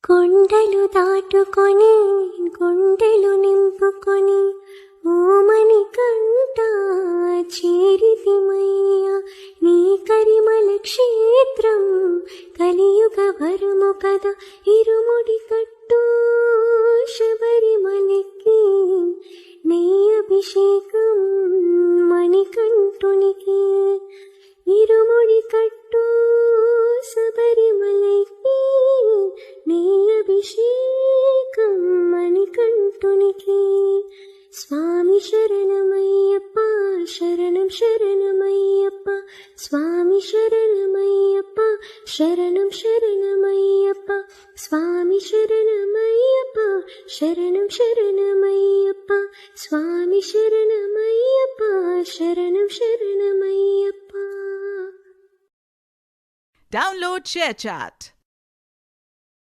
కొండలు దాటుకొని గుండెలు నింపుకొని ఓమని కంట చేరితిమయ్యా నీ కరిమల క్షేత్రం కలియుగ వరము కదా ఇరుముడి కట్టు శబరిమలకి నీ అభిషేకం మణికంఠునికి ఇరుముడి కట్టు శబరిమలకి నీ అభిషేకం మణికంఠునికి స్వామి శరణమయ్యప్ప శరణం శరణమయ్యప్ప స్వామి శరణమయ్యప్ప శరణం శరణమయ్యప్ప స్వామి శరణమయ్యప్ప శరణం శరణమయ్యప్ప స్వామి శరణమయ్యప్ప శరణం శరణమయ్యప్ప. Download ShareChat.